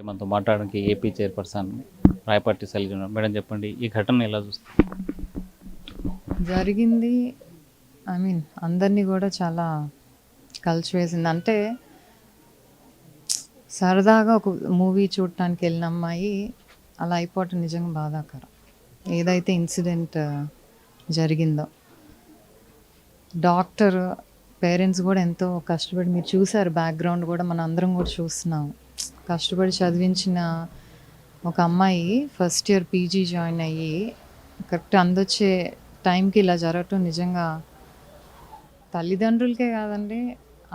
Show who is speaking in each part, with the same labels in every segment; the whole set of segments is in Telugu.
Speaker 1: మనతో మాట్లాడడానికి ఏపీ చైర్పర్సన్ రాయపాటి శైలజ ఉన్నారు. మేడం చెప్పండి, ఈ ఘటన ఎలా చూస్తారు?
Speaker 2: జరిగింది. అందరినీ కూడా చాలా కలిసివేసింది. అంటే సరదాగా ఒక మూవీ చూడటానికి వెళ్ళిన అమ్మాయి అలా అయిపోవటం నిజంగా బాధాకరం. ఏదైతే ఇన్సిడెంట్ జరిగిందో డాక్టర్ పేరెంట్స్ కూడా ఎంతో కష్టపడి, మీరు చూసారు బ్యాక్గ్రౌండ్ కూడా మన అందరం కూడా చూస్తున్నాం, కష్టపడి చదివించిన ఒక అమ్మాయి ఫస్ట్ ఇయర్ పీజీ జాయిన్ అయ్యి కరెక్ట్ అందొచ్చే టైంకి ఇలా జరగటం నిజంగా తల్లిదండ్రులకే కాదండి,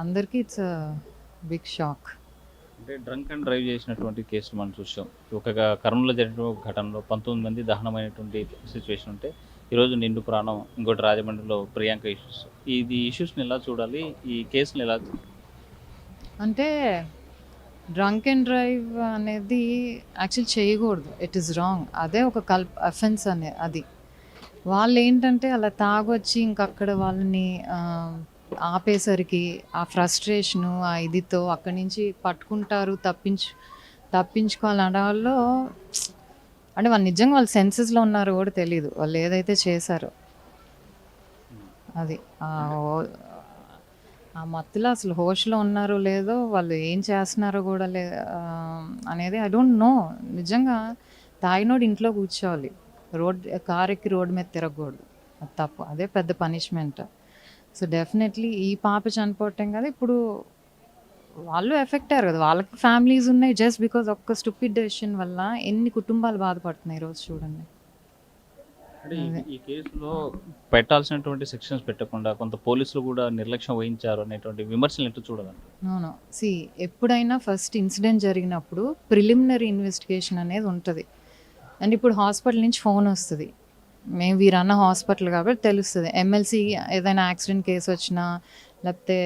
Speaker 2: అందరికీ ఇట్స్ బిగ్ షాక్.
Speaker 1: అంటే డ్రంక్ అండ్ డ్రైవ్ చేసినటువంటి కేసులు మనం చూసాం. ఒక కర్నూలులో జరిగిన ఒక ఘటనలో 19 మంది దహనమైనటువంటి సిచ్యువేషన్ ఉంటే, ఈరోజు నిండు ప్రాణం, ఇంకోటి రాజమండ్రిలో ప్రియాంక ఇష్యూస్. ఇది ఇష్యూస్ని ఎలా చూడాలి, ఈ కేసుని ఎలా
Speaker 2: అంటే డ్రంక్ అండ్ డ్రైవ్ అనేది యాక్చువల్ చేయకూడదు, ఇట్ ఈస్ రాంగ్. అదే ఒక అఫెన్స్ అది. వాళ్ళు ఏంటంటే అలా తాగొచ్చి ఇంకక్కడ వాళ్ళని ఆపేసరికి ఆ ఫ్రస్ట్రేషను ఆ ఇదితో అక్కడి నుంచి పట్టుకుంటారు, తప్పించుకోవాలి వాళ్ళు. అంటే వాళ్ళు నిజంగా వాళ్ళ సెన్సెస్లో ఉన్నారో కూడా తెలియదు, వాళ్ళు ఏదైతే చేశారో అది ఆ మత్తులో అసలు హోష్లో ఉన్నారో లేదో, వాళ్ళు ఏం చేస్తున్నారో కూడా అనేది ఐ డోంట్ నో. నిజంగా తాగినోడు ఇంట్లో కూర్చోవాలి, కార్ ఎక్కి రోడ్డు మీద తిరగకూడదు, అది తప్పు, అదే పెద్ద పనిష్మెంట్. సో డెఫినెట్లీ ఈ పాప చనిపోవటం కదా, ఇప్పుడు వాళ్ళు ఎఫెక్ట్ అయ్యారు కదా, వాళ్ళకి ఫ్యామిలీస్ ఉన్నాయి. జస్ట్ బికాజ్ ఒక్క స్టూపిడ్ డెసిషన్ వల్ల ఎన్ని కుటుంబాలు బాధపడుతున్నాయి ఈరోజు చూడండి.
Speaker 1: అంటే ఈ కేసులో పెట్టాల్సినటువంటి సెక్షన్స్ పెట్టకుండా కొంత పోలీసులు కూడా నిర్లక్ష్యం వహించారు అనేటువంటి విమర్శలు ఎట్లా చూడాలంటే?
Speaker 2: అవును, ఎప్పుడైనా ఫస్ట్ ఇన్సిడెంట్ జరిగినప్పుడు ప్రిలిమినరీ ఇన్వెస్టిగేషన్ అనేది ఉంటుంది. అండ్ ఇప్పుడు హాస్పిటల్ నుంచి ఫోన్ వస్తుంది, మేము వీరన్న హాస్పిటల్ కాబట్టి తెలుస్తుంది. ఎమ్మెల్సీ ఏదైనా యాక్సిడెంట్ కేసు వచ్చినా, లేకపోతే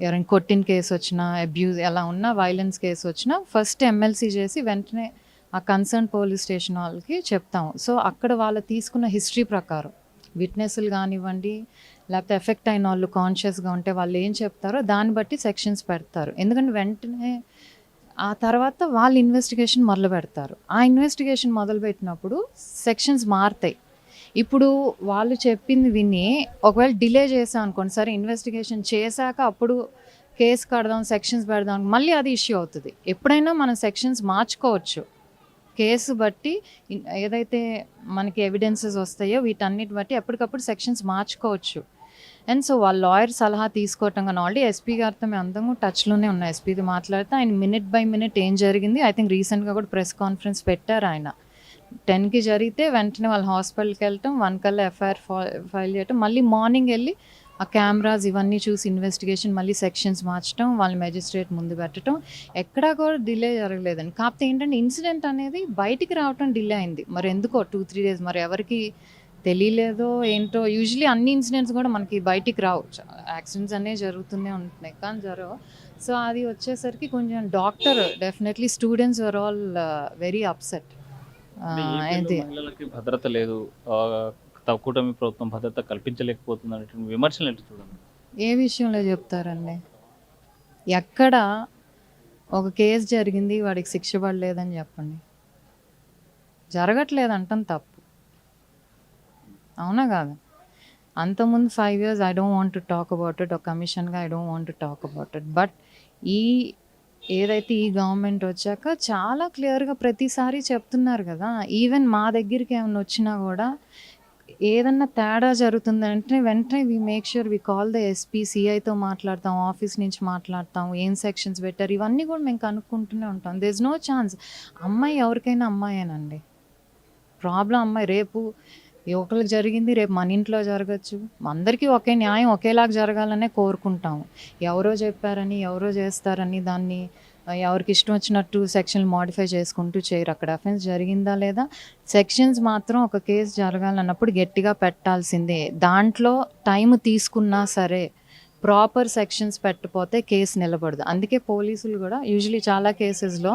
Speaker 2: ఎవరైనా కొట్టిన కేసు వచ్చినా, అబ్యూజ్ ఎలా ఉన్నా, వైలెన్స్ కేసు వచ్చినా ఫస్ట్ ఎమ్మెల్సీ చేసి వెంటనే ఆ కన్సర్న్ పోలీస్ స్టేషన్ వాళ్ళకి చెప్తాము. సో అక్కడ వాళ్ళు తీసుకున్న హిస్టరీ ప్రకారం విట్నెస్లు కానివ్వండి, లేకపోతే ఎఫెక్ట్ అయిన వాళ్ళు కాన్షియస్గా ఉంటే వాళ్ళు ఏం చెప్తారో దాన్ని బట్టి సెక్షన్స్ పెడతారు. ఎందుకంటే వెంటనే ఆ తర్వాత వాళ్ళు ఇన్వెస్టిగేషన్ మొదలు పెడతారు. ఆ ఇన్వెస్టిగేషన్ మొదలుపెట్టినప్పుడు సెక్షన్స్ మారుతాయి. ఇప్పుడు వాళ్ళు చెప్పింది విని ఒకవేళ డిలే చేసాం అనుకోండి, సరే ఇన్వెస్టిగేషన్ చేశాక అప్పుడు కేసు కడదాం, సెక్షన్స్ పెడదాం, మళ్ళీ అది ఇష్యూ అవుతుంది. ఎప్పుడైనా మనం సెక్షన్స్ మార్చుకోవచ్చు, కేసు బట్టి ఏదైతే మనకి ఎవిడెన్సెస్ వస్తాయో వీటన్నిటి బట్టి ఎప్పటికప్పుడు సెక్షన్స్ మార్చుకోవచ్చు. అండ్ సో వాళ్ళ లాయర్ సలహా తీసుకోవటం కానీ, ఆల్రెడీ ఎస్పీ గారితో మేము అందరం టచ్లోనే ఉన్నాం. ఎస్పీతో మాట్లాడితే ఆయన మినిట్ బై మినిట్ ఏం జరిగింది, ఐ థింక్ రీసెంట్గా కూడా ప్రెస్ కాన్ఫరెన్స్ పెట్టారు ఆయన. 10కి జరిగితే వెంటనే వాళ్ళు హాస్పిటల్కి వెళ్ళటం, 1 కల్లా ఎఫ్ఐఆర్ ఫైల్ చేయటం, మళ్ళీ మార్నింగ్ వెళ్ళి ఆ కెమెరాస్ ఇవన్నీ చూసి ఇన్వెస్టిగేషన్, మళ్ళీ సెక్షన్స్ మార్చడం, వాళ్ళని మెజిస్ట్రేట్ ముందు పెట్టడం, ఎక్కడా కూడా డిలే జరగలేదండి. కాకపోతే ఏంటంటే ఇన్సిడెంట్ అనేది బయటికి రావటం డిలే అయింది. మరి ఎందుకో 2-3 డేస్ మరి ఎవరికి తెలియలేదో ఏంటో. యూజువలీ అన్ని ఇన్సిడెంట్స్ కూడా మనకి బయటికి రావు, యాక్సిడెంట్స్ అనేవి జరుగుతూనే ఉంటున్నాయి కానీ జరగవు. సో అది వచ్చేసరికి కొంచెం doctor definitely students are all very upset.
Speaker 1: మహిళలకి భద్రత లేదు, కూటమి ప్రభుత్వం భద్రత కల్పించలేకపోతుంది అనేటువంటి విమర్శలు ఎట్లా చూడండి?
Speaker 2: ఏ విషయంలో చెప్తారండి? ఎక్కడ ఒక కేసు జరిగింది వాడికి శిక్ష పడలేదని చెప్పండి, జరగట్లేదు అంటాం తప్పు, అవునా కాదు? అంతకుముందు 5 years I don't want to talk about it, ఒక కమిషన్గా I don't want to talk about it. But ఏదైతే ఈ గవర్నమెంట్ వచ్చాక చాలా క్లియర్గా ప్రతిసారి చెప్తున్నారు కదా. ఈవెన్ మా దగ్గరికి ఏమైనా వచ్చినా కూడా ఏదన్నా తేడా జరుగుతుందంటే వెంటనే we make sure we call the SP, సిఐతో మాట్లాడతాం, ఆఫీస్ నుంచి మాట్లాడతాం, ఏం సెక్షన్స్ పెట్టారు, ఇవన్నీ కూడా మేము కనుక్కుంటూనే ఉంటాం. There is no chance. అమ్మాయి ఎవరికైనా అమ్మాయేనండి, ప్రాబ్లం అమ్మాయి. రేపు ఒకరికి జరిగింది, రేపు మన ఇంట్లో జరగచ్చు. అందరికీ ఒకే న్యాయం ఒకేలాగా జరగాలనే కోరుకుంటాము. ఎవరో చెప్పారని, ఎవరో చేస్తారని దాన్ని ఎవరికి ఇష్టం వచ్చినట్టు సెక్షన్లు మాడిఫై చేసుకుంటూ చేయరు. అక్కడ అఫెన్స్ జరిగిందా లేదా, సెక్షన్స్ మాత్రం ఒక కేసు జరగాలన్నప్పుడు గట్టిగా పెట్టాల్సిందే. దాంట్లో టైం తీసుకున్నా సరే ప్రాపర్ సెక్షన్స్ పెట్టకపోతే కేసు నిలబడదు. అందుకే పోలీసులు కూడా యూజువలీ చాలా కేసెస్లో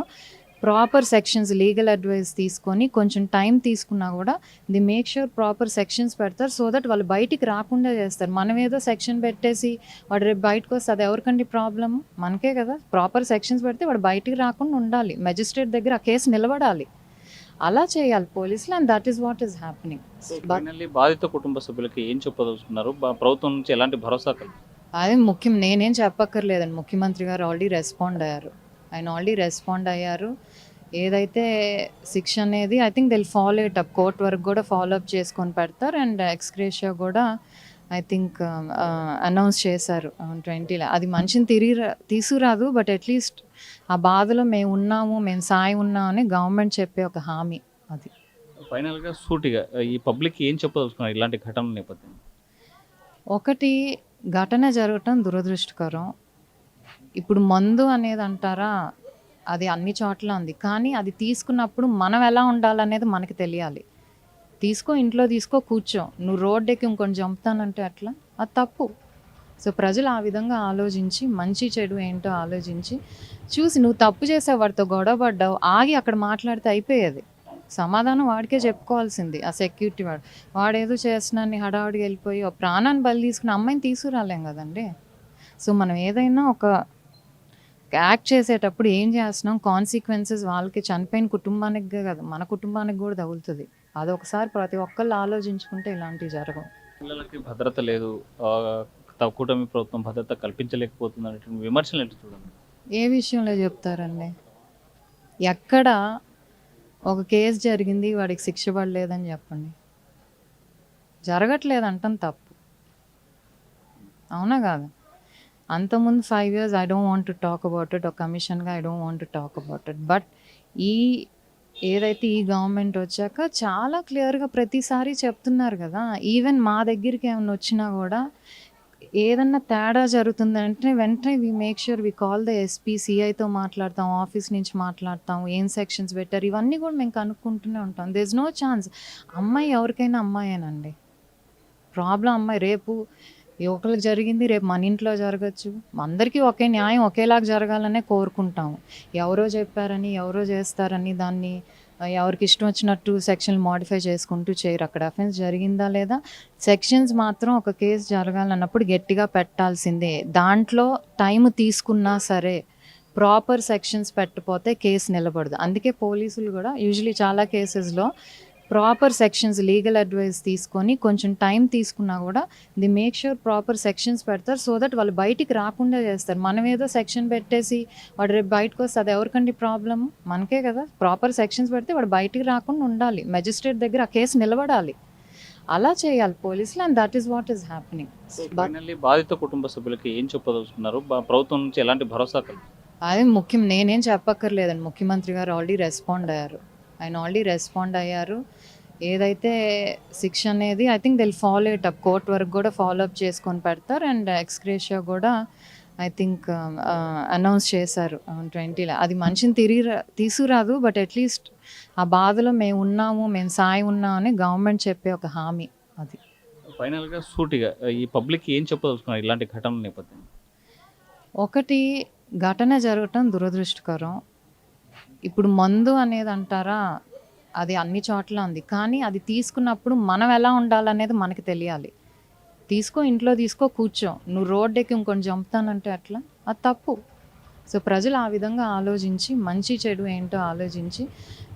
Speaker 2: ప్రాపర్ సెక్షన్స్ లీగల్ అడ్వైస్ తీసుకొని కొంచెం టైం తీసుకున్నా కూడా the make sure proper sections పెడతారు సో దట్ వాళ్ళు బయటికి రాకుండా చేస్తారు. మనం ఏదో సెక్షన్ పెట్టేసి వాడు రేపు బయటకు వస్తే అది ఎవరికండి ప్రాబ్లమ్? మనకే కదా. ప్రాపర్ సెక్షన్స్ పెడితే వాడు బయటికి రాకుండా ఉండాలి, మెజిస్ట్రేట్ దగ్గర ఆ కేసు నిలబడాలి. అలా చేయాలి పోలీసులు, and that is what is happening.
Speaker 1: Finally బాధిత కుటుంబ సభ్యులకి ఏం చెప్పదలుచుకున్నారు? ప్రభుత్వం నుంచి ఎలాంటి భరోసా
Speaker 2: అది ముఖ్యం, నేనేం చెప్పక్కర్లేదండి. ముఖ్యమంత్రి గారు ఆల్రెడీ రెస్పాండ్ అయ్యారు. ఏదైతే శిక్ష అనేది I think they'll follow it up, court వరకు కూడా ఫాలో అప్ చేసుకొని పెడతారు. అండ్ ఎక్స్గ్రేషియా కూడా ఐ థింక్ అనౌన్స్ చేశారు 20లో. అది మనిషిని తీసుకురాదు, బట్ అట్లీస్ట్ ఆ బాధలో మేము ఉన్నాము, మేము సాయం ఉన్నామని గవర్నమెంట్ చెప్పే ఒక హామీ అది.
Speaker 1: ఫైనల్గా సూటిగా ఈ పబ్లిక్ ఏం చెప్పదలుచుకున్నారు ఇలాంటి ఘటనల నేపథ్యం?
Speaker 2: ఒకటి, ఘటన జరగటం దురదృష్టకరం. ఇప్పుడు మందు అనేది అంటారా, అది అన్ని చోట్ల ఉంది, కానీ అది తీసుకున్నప్పుడు మనం ఎలా ఉండాలనేది మనకి తెలియాలి. ఇంట్లో తీసుకో, కూర్చో. నువ్వు రోడ్డు ఎక్కి ఇంకొని చంపుతానంటే అట్లా, అది తప్పు. సో ప్రజలు ఆ విధంగా ఆలోచించి, మంచి చెడు ఏంటో ఆలోచించి చూసి, నువ్వు తప్పు చేసావు, వాడితో గొడవ పడ్డావు, ఆగి అక్కడ మాట్లాడితే అయిపోయేది. సమాధానం వాడికే చెప్పుకోవాల్సింది. ఆ సెక్యూరిటీ వాడేదో చేస్తున్నాన్ని హడావుడికి వెళ్ళిపోయి ఒక ప్రాణాన్ని బలి తీసుకుని అమ్మాయిని తీసుకురాలేం కదండి. సో మనం ఏదైనా ఒక యాక్ట్ చేసేటప్పుడు ఏం చేస్తున్నాం, కాన్సిక్వెన్సెస్ వాళ్ళకి, చనిపోయిన కుటుంబానికి కదా, మన కుటుంబానికి కూడా తగులుతుంది. అది ఒకసారి ప్రతి ఒక్కళ్ళు ఆలోచించుకుంటే ఇలాంటివి జరగవు.
Speaker 1: పిల్లలకి భద్రత లేదు, కూటమి ప్రభుత్వం భద్రత కల్పించలేకపోతుంది అనేటువంటి విమర్శలు ఏంటి చూడండి.
Speaker 2: ఏ విషయంలో చెప్తారండి? ఎక్కడ ఒక కేసు జరిగింది, వాడికి శిక్ష పడలేదని చెప్పండి. జరగట్లేదంటాం తప్పు, అవునా కాదు? అంతకుముందు 5 years I don't want to talk about it, ఒక కమిషన్గా I don't want to talk about it. But ఏదైతే ఈ గవర్నమెంట్ వచ్చాక చాలా క్లియర్గా ప్రతిసారి చెప్తున్నారు కదా. ఈవెన్ మా దగ్గరికి ఏమైనా వచ్చినా కూడా ఏదన్నా తేడా జరుగుతుందంటే వెంటనే we make sure we call the SP, సిఐతో మాట్లాడతాం, ఆఫీస్ నుంచి మాట్లాడతాం, ఏం సెక్షన్స్ పెట్టారు, ఇవన్నీ కూడా మేము కనుక్కుంటూనే ఉంటాం. There is no chance. అమ్మాయి ఎవరికైనా అమ్మాయేనండి. ప్రాబ్లం అమ్మాయి. రేపు ఒకరికి జరిగింది, రేపు మన ఇంట్లో జరగచ్చు. అందరికీ ఒకే న్యాయం ఒకేలాగా జరగాలనే కోరుకుంటాము. ఎవరో చెప్పారని, ఎవరో చేస్తారని దాన్ని ఎవరికి ఇష్టం వచ్చినట్టు సెక్షన్లు మాడిఫై చేసుకుంటూ చేయరు. అక్కడ అఫెన్స్ జరిగిందా లేదా, సెక్షన్స్ మాత్రం ఒక కేసు జరగాలన్నప్పుడు గట్టిగా పెట్టాల్సిందే. దాంట్లో టైం తీసుకున్నా సరే ప్రాపర్ సెక్షన్స్ పెట్టకపోతే కేసు నిలబడదు. అందుకే పోలీసులు కూడా యూజువలీ చాలా కేసెస్లో ప్రాపర్ సెక్షన్స్ లీగల్ అడ్వైస్ తీసుకొని కొంచెం టైం తీసుకున్నా కూడా the make sure proper sections పెడతారు సో దట్ వాళ్ళు బయటికి రాకుండా చేస్తారు. మనం ఏదో సెక్షన్ పెట్టేసి వాడు రేపు బయటకు వస్తే అది ఎవరికండి ప్రాబ్లమ్? మనకే కదా. ప్రాపర్ సెక్షన్స్ పెడితే వాడు బయటికి రాకుండా ఉండాలి, మెజిస్ట్రేట్ దగ్గర ఆ కేసు నిలబడాలి. అలా చేయాలి పోలీసులు, and that is what is happening.
Speaker 1: Finally బాధిత కుటుంబ సభ్యులకి ఏం చెప్పదలుచుకున్నారు? ప్రభుత్వం నుంచి ఎలాంటి భరోసా
Speaker 2: అది ముఖ్యం, నేనేం చెప్పక్కర్లేదండి. ముఖ్యమంత్రి గారు ఆల్రెడీ రెస్పాండ్ అయ్యారు. ఏదైతే శిక్ష అనేది I think they'll follow it up, court వరకు కూడా ఫాలో అప్ చేసుకొని పెడతారు. అండ్ ఎక్స్గ్రేషియా కూడా ఐ థింక్ అనౌన్స్ చేశారు 20లో. అది మనిషిని తీసుకురాదు, బట్ అట్లీస్ట్ ఆ బాధలో మేము ఉన్నాము, మేము సాయం ఉన్నామని గవర్నమెంట్ చెప్పే ఒక హామీ అది.
Speaker 1: ఫైనల్గా సూటిగా ఈ పబ్లిక్ ఏం చెప్పదలుచుకున్నారు ఇలాంటి ఘటనల నేపథ్యం?
Speaker 2: ఒకటి, ఘటన జరగటం దురదృష్టకరం. ఇప్పుడు మందు అనేది అంటారా, అది అన్ని చోట్ల ఉంది, కానీ అది తీసుకున్నప్పుడు మనం ఎలా ఉండాలనేది మనకి తెలియాలి. ఇంట్లో తీసుకో, కూర్చో. నువ్వు రోడ్డు ఎక్కి ఇంకొని చంపుతానంటే అట్లా, అది తప్పు. సో ప్రజలు ఆ విధంగా ఆలోచించి, మంచి చెడు ఏంటో ఆలోచించి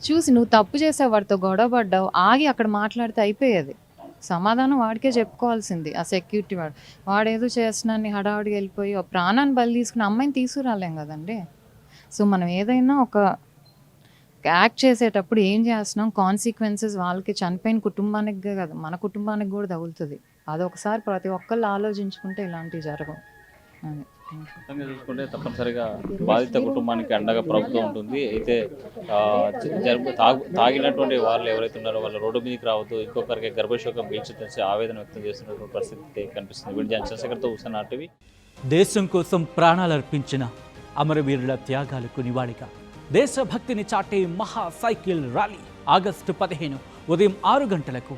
Speaker 2: చూసి, నువ్వు తప్పు చేసావు, వాడితో గొడవ పడ్డావు, ఆగి అక్కడ మాట్లాడితే అయిపోయేది. సమాధానం వాడికే చెప్పుకోవాల్సింది. ఆ సెక్యూరిటీ వాడేదో చేస్తున్నాన్ని హడావుడికి వెళ్ళిపోయి ఒక ప్రాణాన్ని బలి తీసుకుని అమ్మాయిని తీసుకురాలేం కదండి. సో మనం ఏదైనా ఒక యాక్ట్ చేసేటప్పుడు ఏం చేస్తున్నాం, కాన్సిక్వెన్సెస్ వాళ్ళకి, చనిపోయిన కుటుంబానికి కదా, మన కుటుంబానికి కూడా తగులుతుంది. అది ఒకసారి ప్రతి ఒక్కళ్ళు ఆలోచించుకుంటే ఇలాంటివి జరగవు.
Speaker 1: చూసుకుంటే తప్పనిసరిగా బాధిత కుటుంబానికి అండగా ప్రభుత్వం ఉంటుంది. అయితే తాగినటువంటి వాళ్ళు ఎవరైతే ఉన్నారో వాళ్ళు రోడ్డు మీదకి రావద్దు, ఇంకొకరికి గర్భశోకం పీల్చి ఆవేదన వ్యక్తం చేస్తున్నటువంటి పరిస్థితి కనిపిస్తుంది. వీడి చంద్రశేఖర్తో ఉసన్ RTV.
Speaker 3: దేశం కోసం ప్రాణాలర్పించిన అమరవీరుల త్యాగాలకు నివాళిగా దేశభక్తిని చాటే మహా సైకిల్ ర్యాలీ ఆగస్టు 15 ఉదయం 6 గంటలకు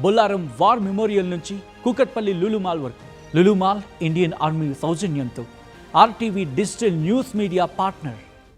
Speaker 3: బొల్లారం వార్ మెమోరియల్ నుంచి కూకట్పల్లి లులుమాల్ వరకు. లులుమాల్ ఇండియన్ ఆర్మీ సౌజన్యంతో RTV digital news media partner.